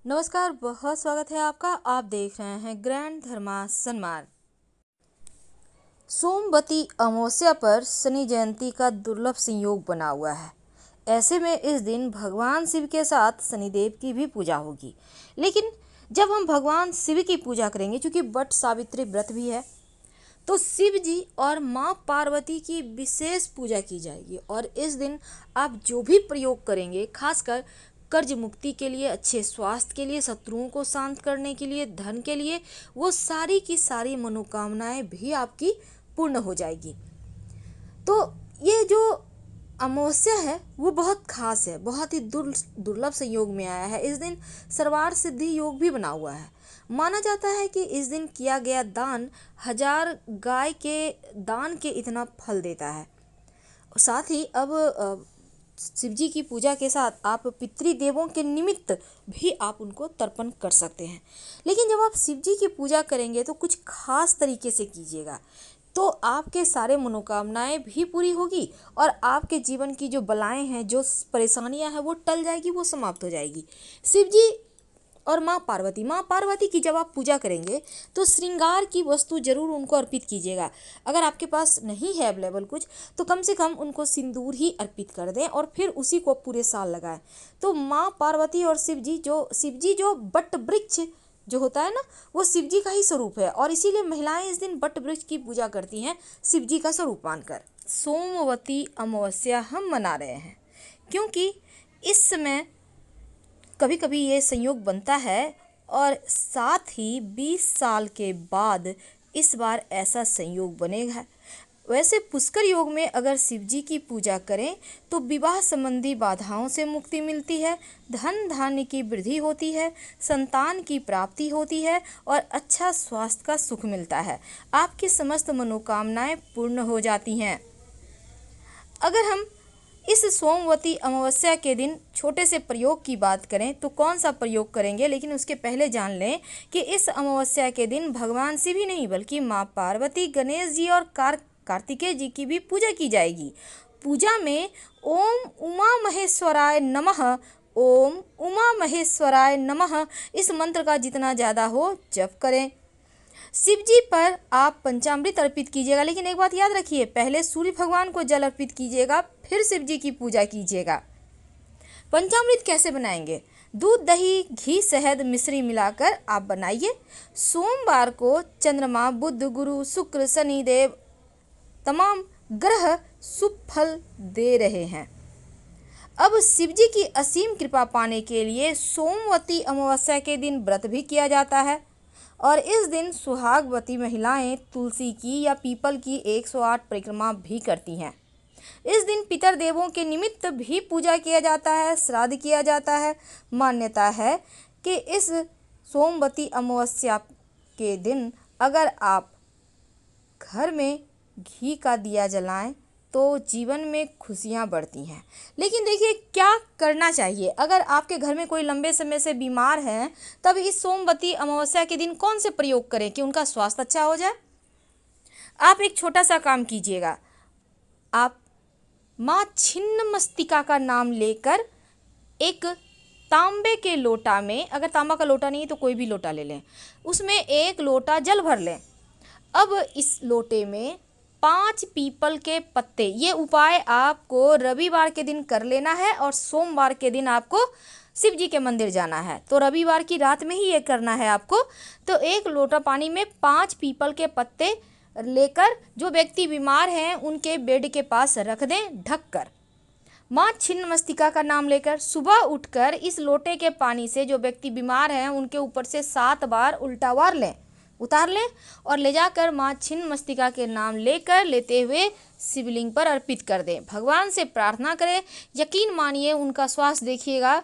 नमस्कार, बहुत स्वागत है आपका। आप देख रहे हैं ग्रैंड धर्मा सन्मान। सोमवती अमावस्या पर शनि जयंती का दुर्लभ संयोग बना हुआ है। ऐसे में इस दिन भगवान शिव के साथ शनिदेव की भी पूजा होगी। लेकिन जब हम भगवान शिव की पूजा करेंगे, क्योंकि वट सावित्री व्रत भी है, तो शिव जी और माँ पार्वती की विशेष पूजा की जाएगी। और इस दिन आप जो भी प्रयोग करेंगे, खासकर कर्ज मुक्ति के लिए, अच्छे स्वास्थ्य के लिए, शत्रुओं को शांत करने के लिए, धन के लिए, वो सारी की सारी मनोकामनाएं भी आपकी पूर्ण हो जाएगी। तो ये जो अमावस्या है वो बहुत खास है, बहुत ही दुर्लभ संयोग में आया है। इस दिन सर्वार्थ सिद्धि योग भी बना हुआ है। माना जाता है कि इस दिन किया गया दान 1000 गाय के दान के इतना फल देता है। साथ ही अब शिव जी की पूजा के साथ आप पितृदेवों के निमित्त भी आप उनको तर्पण कर सकते हैं। लेकिन जब आप शिव जी की पूजा करेंगे तो कुछ खास तरीके से कीजिएगा, तो आपके सारे मनोकामनाएं भी पूरी होगी और आपके जीवन की जो बलाएं हैं, जो परेशानियां हैं, वो टल जाएगी, वो समाप्त हो जाएगी। शिव जी और माँ पार्वती की जब आप पूजा करेंगे तो श्रृंगार की वस्तु जरूर उनको अर्पित कीजिएगा। अगर आपके पास नहीं है अवेलेबल कुछ, तो कम से कम उनको सिंदूर ही अर्पित कर दें और फिर उसी को पूरे साल लगाएं। तो माँ पार्वती और शिव जी जो बट वृक्ष जो होता है ना, वो शिव जी का ही स्वरूप है। और इसीलिए महिलाएं इस दिन बट वृक्ष की पूजा करती हैं शिव जी का स्वरूप मानकर। सोमवती अमावस्या हम मना रहे हैं क्योंकि इस समय कभी कभी ये संयोग बनता है और साथ ही 20 साल के बाद इस बार ऐसा संयोग बनेगा। वैसे पुष्कर योग में अगर शिव जी की पूजा करें तो विवाह संबंधी बाधाओं से मुक्ति मिलती है, धन धान्य की वृद्धि होती है, संतान की प्राप्ति होती है और अच्छा स्वास्थ्य का सुख मिलता है। आपकी समस्त मनोकामनाएं पूर्ण हो जाती हैं। अगर हम इस सोमवती अमावस्या के दिन छोटे से प्रयोग की बात करें तो कौन सा प्रयोग करेंगे, लेकिन उसके पहले जान लें कि इस अमावस्या के दिन भगवान शिव ही नहीं बल्कि माँ पार्वती, गणेश जी और कार्तिकेय जी की भी पूजा की जाएगी। पूजा में ओम उमा महेश्वराय नमः, ओम उमा महेश्वराय नमः इस मंत्र का जितना ज़्यादा हो जप करें। शिव जी पर आप पंचामृत अर्पित कीजिएगा, लेकिन एक बात याद रखिए, पहले सूर्य भगवान को जल अर्पित कीजिएगा, फिर शिव जी की पूजा कीजिएगा। पंचामृत कैसे बनाएंगे? दूध, दही, घी, शहद, मिश्री मिलाकर आप बनाइए। सोमवार को चंद्रमा, बुध, गुरु, शुक्र, शनि देव तमाम ग्रह शुभ फल दे रहे हैं। अब शिव जी की असीम कृपा पाने के लिए सोमवती अमावस्या के दिन व्रत भी किया जाता है और इस दिन सुहागवती महिलाएं तुलसी की या पीपल की 108 परिक्रमा भी करती हैं। इस दिन पितर देवों के निमित्त भी पूजा किया जाता है, श्राद्ध किया जाता है। मान्यता है कि इस सोमवती अमावस्या के दिन अगर आप घर में घी का दिया जलाएं तो जीवन में खुशियां बढ़ती हैं। लेकिन देखिए क्या करना चाहिए। अगर आपके घर में कोई लंबे समय से बीमार है, तब इस सोमवती अमावस्या के दिन कौन से प्रयोग करें कि उनका स्वास्थ्य अच्छा हो जाए। आप एक छोटा सा काम कीजिएगा। आप माँ छिन्नमस्तिका का नाम लेकर एक तांबे के लोटा में, अगर तांबा का लोटा नहीं तो कोई भी लोटा ले लें, उसमें 1 लोटा जल भर लें। अब इस लोटे में 5 पीपल के पत्ते, ये उपाय आपको रविवार के दिन कर लेना है और सोमवार के दिन आपको शिव जी के मंदिर जाना है। तो रविवार की रात में ही ये करना है आपको। तो 1 लोटा पानी में 5 पीपल के पत्ते लेकर जो व्यक्ति बीमार हैं उनके बेड के पास रख दें ढककर। माँ छिन्नमस्तिका का नाम लेकर सुबह उठकर इस लोटे के पानी से जो व्यक्ति बीमार हैं उनके ऊपर से 7 बार उल्टा उतार लें और ले जाकर माँ छिन्नमस्तिका के नाम लेते हुए शिवलिंग पर अर्पित कर दें। भगवान से प्रार्थना करें। यकीन मानिए उनका स्वास्थ्य देखिएगा,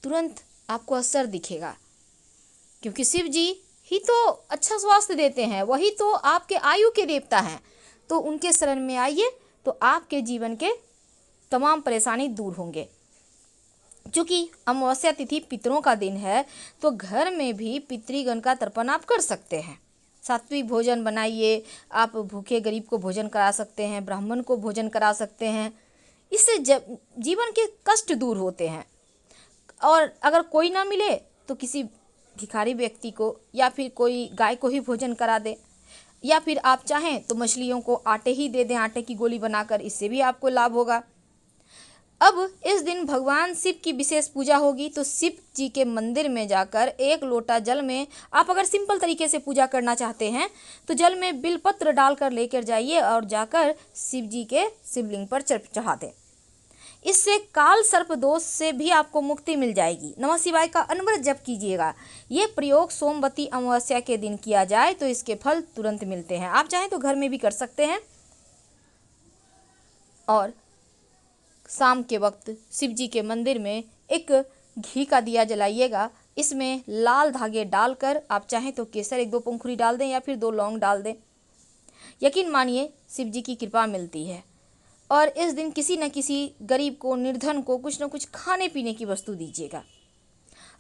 तुरंत आपको असर दिखेगा, क्योंकि शिव जी ही तो अच्छा स्वास्थ्य देते हैं, वही तो आपके आयु के देवता हैं। तो उनके शरण में आइए तो आपके जीवन के तमाम परेशानी दूर होंगे। क्योंकि अमावस्या तिथि पितरों का दिन है, तो घर में भी पितृगण का तर्पण आप कर सकते हैं। सात्विक भोजन बनाइए, आप भूखे गरीब को भोजन करा सकते हैं, ब्राह्मण को भोजन करा सकते हैं। इससे जीवन के कष्ट दूर होते हैं। और अगर कोई ना मिले तो किसी भिखारी व्यक्ति को या फिर कोई गाय को ही भोजन करा दें, या फिर आप चाहें तो मछलियों को आटे ही दे दें, आटे की गोली बनाकर, इससे भी आपको लाभ होगा। अब इस दिन भगवान शिव की विशेष पूजा होगी, तो शिव जी के मंदिर में जाकर एक लोटा जल में, आप अगर सिंपल तरीके से पूजा करना चाहते हैं तो जल में बिलपत्र डालकर लेकर जाइए और जाकर शिव जी के शिवलिंग पर चढ़ा दें। इससे काल सर्प दोष से भी आपको मुक्ति मिल जाएगी। नमः शिवाय का अनवरत जप कीजिएगा। ये प्रयोग सोमवती अमावस्या के दिन किया जाए तो इसके फल तुरंत मिलते हैं। आप चाहें तो घर में भी कर सकते हैं। और शाम के वक्त शिव जी के मंदिर में एक घी का दिया जलाइएगा। इसमें लाल धागे डालकर आप चाहें तो केसर 1-2 पंखुड़ी डाल दें या फिर 2 लौंग डाल दें। यकीन मानिए शिव जी की कृपा मिलती है। और इस दिन किसी न किसी गरीब को, निर्धन को कुछ न कुछ खाने पीने की वस्तु दीजिएगा।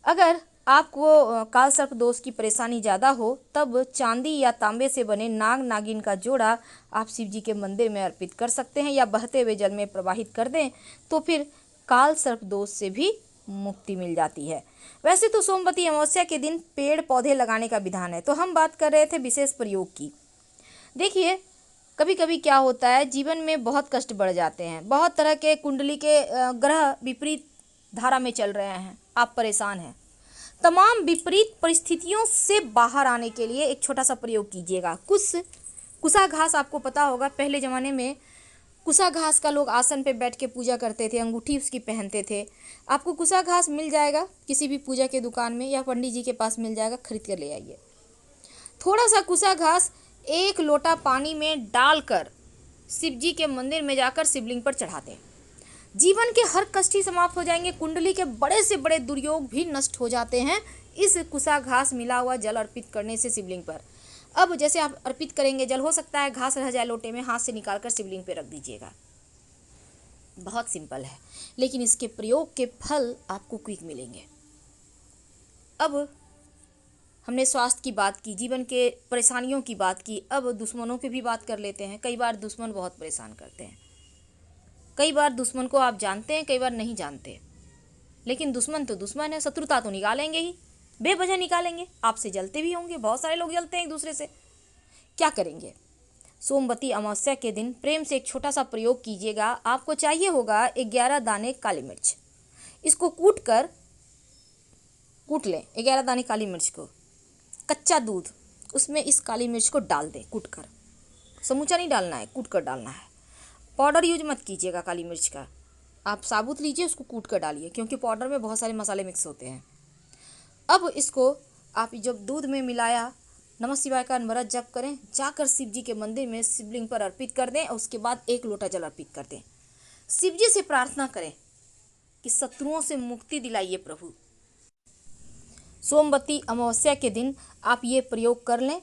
अगर आपको काल सर्प दोष की परेशानी ज़्यादा हो तब चांदी या तांबे से बने नाग नागिन का जोड़ा आप शिव जी के मंदिर में अर्पित कर सकते हैं या बहते हुए जल में प्रवाहित कर दें, तो फिर काल सर्प दोष से भी मुक्ति मिल जाती है। वैसे तो सोमवती अमावस्या के दिन पेड़ पौधे लगाने का विधान है, तो हम बात कर रहे थे विशेष प्रयोग की। देखिए, कभी कभी क्या होता है, जीवन में बहुत कष्ट बढ़ जाते हैं, बहुत तरह के कुंडली के ग्रह विपरीत धारा में चल रहे हैं, आप परेशान हैं। तमाम विपरीत परिस्थितियों से बाहर आने के लिए एक छोटा सा प्रयोग कीजिएगा। कुसा घास आपको पता होगा, पहले ज़माने में कुसा घास का लोग आसन पे बैठ के पूजा करते थे, अंगूठी उसकी पहनते थे। आपको कुसा घास मिल जाएगा किसी भी पूजा के दुकान में या पंडित जी के पास मिल जाएगा, खरीद कर ले आइए। थोड़ा सा कुसा घास 1 लोटा पानी में डालकर शिव जी के मंदिर में जाकर शिवलिंग पर चढ़ा दें। जीवन के हर कष्ट ही समाप्त हो जाएंगे, कुंडली के बड़े से बड़े दुर्योग भी नष्ट हो जाते हैं इस कुसा घास मिला हुआ जल अर्पित करने से शिवलिंग पर। अब जैसे आप अर्पित करेंगे जल, हो सकता है घास रह जाए लोटे में, हाथ से निकाल कर शिवलिंग पे रख दीजिएगा। बहुत सिंपल है, लेकिन इसके प्रयोग के फल आपको क्विक मिलेंगे। अब हमने स्वास्थ्य की बात की, जीवन के परेशानियों की बात की, अब दुश्मनों की भी बात कर लेते हैं। कई बार दुश्मन बहुत परेशान करते हैं। कई बार दुश्मन को आप जानते हैं, कई बार नहीं जानते, लेकिन दुश्मन तो दुश्मन है, शत्रुता तो निकालेंगे ही, बेवजह निकालेंगे। आपसे जलते भी होंगे, बहुत सारे लोग जलते हैं एक दूसरे से। क्या करेंगे? सोमवती अमावस्या के दिन प्रेम से एक छोटा सा प्रयोग कीजिएगा। आपको चाहिए होगा 11 दाने काली मिर्च। इसको कूट लें 11 दाने काली मिर्च को। कच्चा दूध, उसमें इस काली मिर्च को डाल दें कूट कर। समूचा नहीं डालना है, कूट कर डालना है। पाउडर यूज मत कीजिएगा काली मिर्च का, आप साबुत लीजिए, उसको कूट कर डालिए, क्योंकि पाउडर में बहुत सारे मसाले मिक्स होते हैं। अब इसको आप जब दूध में मिलाया, नमः शिवाय का अनवरत जप करें, जाकर शिव जी के मंदिर में शिवलिंग पर अर्पित कर दें और उसके बाद 1 लोटा जल अर्पित कर दें। शिव जी से प्रार्थना करें कि शत्रुओं से मुक्ति दिलाइए प्रभु। सोमवती अमावस्या के दिन आप ये प्रयोग कर लें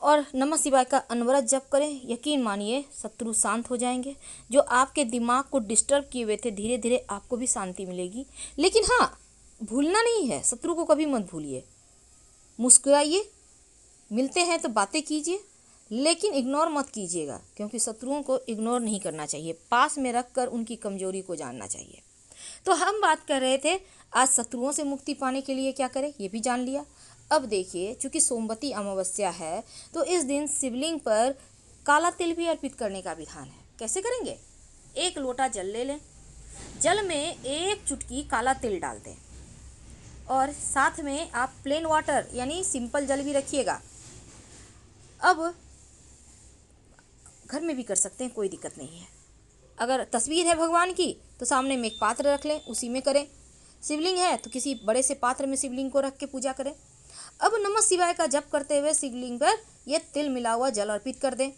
और नमः शिवाय का अनवरत जप करें। यकीन मानिए शत्रु शांत हो जाएंगे। जो आपके दिमाग को डिस्टर्ब किए हुए थे, धीरे धीरे आपको भी शांति मिलेगी। लेकिन हाँ, भूलना नहीं है, शत्रु को कभी मत भूलिए। मुस्कुराइए, मिलते हैं तो बातें कीजिए, लेकिन इग्नोर मत कीजिएगा, क्योंकि शत्रुओं को इग्नोर नहीं करना चाहिए, पास में रखकर उनकी कमजोरी को जानना चाहिए। तो हम बात कर रहे थे आज शत्रुओं से मुक्ति पाने के लिए क्या करें, ये भी जान लिया। अब देखिए, चूंकि सोमवती अमावस्या है तो इस दिन शिवलिंग पर काला तिल भी अर्पित करने का विधान है। कैसे करेंगे? 1 लोटा जल ले लें, जल में 1 चुटकी काला तिल डाल दें और साथ में आप प्लेन वाटर यानी सिंपल जल भी रखिएगा। अब घर में भी कर सकते हैं, कोई दिक्कत नहीं है। अगर तस्वीर है भगवान की तो सामने में एक पात्र रख लें, उसी में करें। शिवलिंग है तो किसी बड़े से पात्र में शिवलिंग को रख के पूजा करें। अब नमः शिवाय का जप करते हुए शिवलिंग पर यह तिल मिला हुआ जल अर्पित कर दें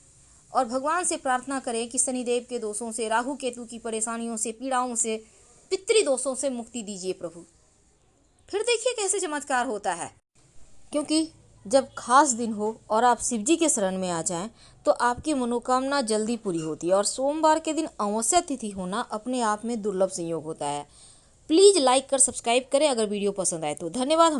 और भगवान से प्रार्थना करें कि शनिदेव के दोषों से, राहु केतु की परेशानियों से, पीड़ाओं से, पितृदोषों से मुक्ति दीजिए प्रभु। फिर देखिए कैसे चमत्कार होता है। क्योंकि जब खास दिन हो और आप शिव जी के शरण में आ जाएं तो आपकी मनोकामना जल्दी पूरी होती है। और सोमवार के दिन अमावस्या तिथि होना अपने आप में दुर्लभ संयोग होता है। प्लीज़ लाइक कर सब्सक्राइब करें अगर वीडियो पसंद आए तो। धन्यवाद।